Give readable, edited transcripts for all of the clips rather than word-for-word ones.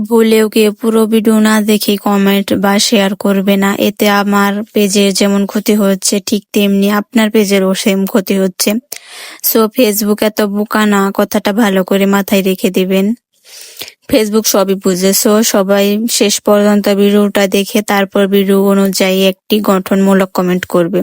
ভুলেও কেউ পুরো ভিডিও না দেখে কমেন্ট বা শেয়ার করবে না, এতে আমার পেজের যেমন ক্ষতি হচ্ছে ঠিক তেমনি আপনার পেজেরও সেম ক্ষতি হচ্ছে। সো ফেসবুক এত বোকা না, কথাটা ভালো করে মাথায় রেখে দিবেন। ফেসবুক সবই বুঝে, সো সবাই শেষ পর্যন্ত ভিডিওটা দেখে তারপর ভিডিও অনুযায়ী একটি গঠনমূলক কমেন্ট করবে।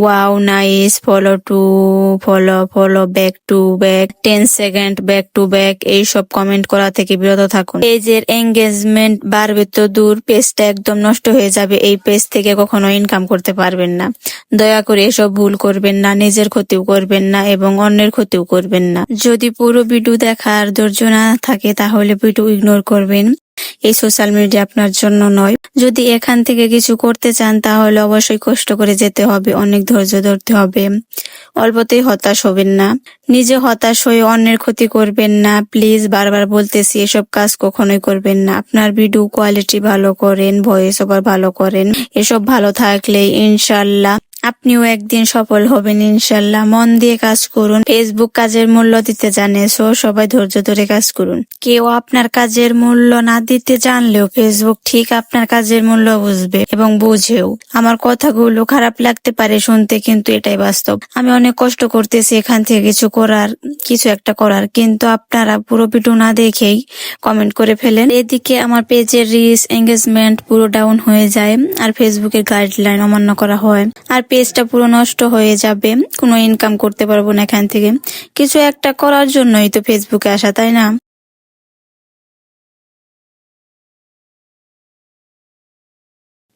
Wow, nice, follow back to back, 10 second back to back, এইসব কমেন্ট করা থেকে বিরত থাকুন। পেজের এঙ্গেজমেন্ট বাড়বে তো দূর, পেজটা একদম নষ্ট হয়ে যাবে। এই পেজ থেকে কখনো ইনকাম করতে পারবেন না। দয়া করে এসব ভুল করবেন না, নিজের ক্ষতিও করবেন না এবং অন্যের ক্ষতিও করবেন না। যদি পুরো ভিডিও দেখার ধৈর্য না থাকে তাহলে ভিডিও ইগনোর করবেন। এই সোশ্যাল মিডিয়া আপনার জন্য নয়। যদি এখান থেকে কিছু করতে চান তাহলে অবশ্যই কষ্ট করে যেতে হবে, অনেক ধৈর্য ধরতে হবে। অল্পতেই হতাশ হবেন না, নিজে হতাশ হয়ে অন্যের ক্ষতি করবেন না। প্লিজ, বারবার বলতেছি, এসব কাজ কখনোই করবেন না। আপনার ভিডিও কোয়ালিটি ভালো করেন, ভয়েস ওভার ভালো করেন, এসব ভালো থাকলে ইনশাল্লাহ আপনিও একদিন সফল হবেন ইনশাল্লাহ। মন দিয়ে কাজ করুন, ফেসবুক কাজের মূল্য দিতে জানে, সো সবাই ধৈর্য ধরে কাজ করুন। কেউ আপনার কাজের মূল্য না দিতে জানলেও ফেসবুক ঠিক আপনার কাজের মূল্য বুঝবে এবং বুঝেও। আমার কথাগুলো খারাপ লাগতে পারে শুনতে, কিন্তু এটাই বাস্তব। আমি অনেক কষ্ট করতেছি এখান থেকে কিছু একটা করার, কিন্তু আপনারা পুরো ভিডিও না দেখেই কমেন্ট করে ফেলেন। এদিকে আমার পেজের রিচ, এঙ্গেজমেন্ট পুরো ডাউন হয়ে যায় আর ফেসবুকের গাইডলাইন অমান্য করা হয়, আর পেজটা পুরো নষ্ট হয়ে যাবে। কোনো ইনকাম করতে পারবো না এখান থেকে। কিছু একটা করার জন্যই তো ফেসবুকে আসা, তাই না?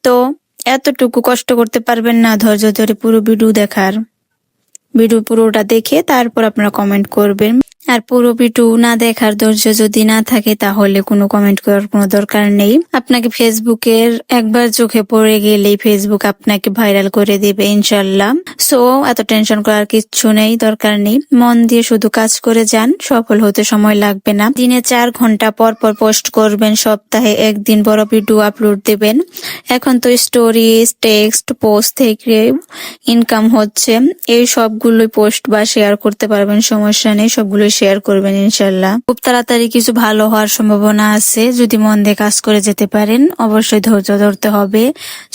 তো এতটুকু কষ্ট করতে পারবেন না ধৈর্য ধরে পুরো ভিডিও দেখার? ভিডিও পুরোটা দেখে তারপর আপনারা কমেন্ট করবেন। আর পুরো ভিডিও না দেখার ধৈর্য যদি না থাকে তাহলে কোনো কমেন্ট করার কোনো দরকার নেই। আপনাকে ফেসবুকের একবার চোখে পড়ে গেলেই ফেসবুক আপনাকে ভাইরাল করে দিবে ইনশাল্লাহ। সো এত টেনশন করার কিচ্ছু নেই, দরকার নেই। মন দিয়ে শুধু কাজ করে যান, সফল হতে সময় লাগবে না। দিনে 4 ঘন্টা পর পর পোস্ট করবেন, সপ্তাহে একদিন বড় ভিডিও আপলোড দেবেন। এখন তো স্টোরিজ, টেক্সট, পোস্ট থেকে ইনকাম হচ্ছে। এই সবগুলোই পোস্ট বা শেয়ার করতে পারবেন, সমস্যা নেই, সবগুলো শেয়ার করবেন ইনশাল্লাহ। খুব তাড়াতাড়ি কিছু ভালো হওয়ার সম্ভাবনা আছে যদি মন দিয়ে কাজ করে যেতে পারেন। অবশ্যই ধৈর্য ধরতে হবে।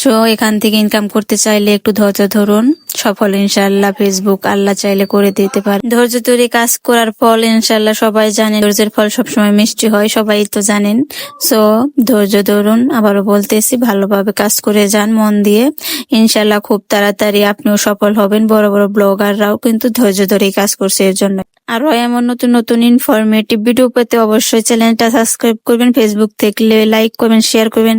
সো এখান থেকে ইনকাম করতে চাইলে একটু ধৈর্য ধরুন, সফল ইনশাল্লাহ ফেসবুক আল্লাহ চাইলে করে দিতে পারে। ধৈর্য ধরে কাজ করার ফল ইনশাল্লাহ সবাই জানেন, ধৈর্যের ফল সবসময় মিষ্টি হয়, সবাই তো জানেন। সো ধৈর্য ধরুন, আবারও বলতেছি, ভালোভাবে কাজ করে যান মন দিয়ে। ইনশাল্লাহ খুব তাড়াতাড়ি আপনিও সফল হবেন। বড় বড় ব্লগাররাও কিন্তু ধৈর্য ধরেই কাজ করছে এর জন্য। আরো এমন নতুন নতুন ইনফরমেটিভ ভিডিও পেতে অবশ্যই চ্যানেলটা সাবস্ক্রাইব করবেন। ফেসবুক থেকে লাইক করবেন, শেয়ার করবেন।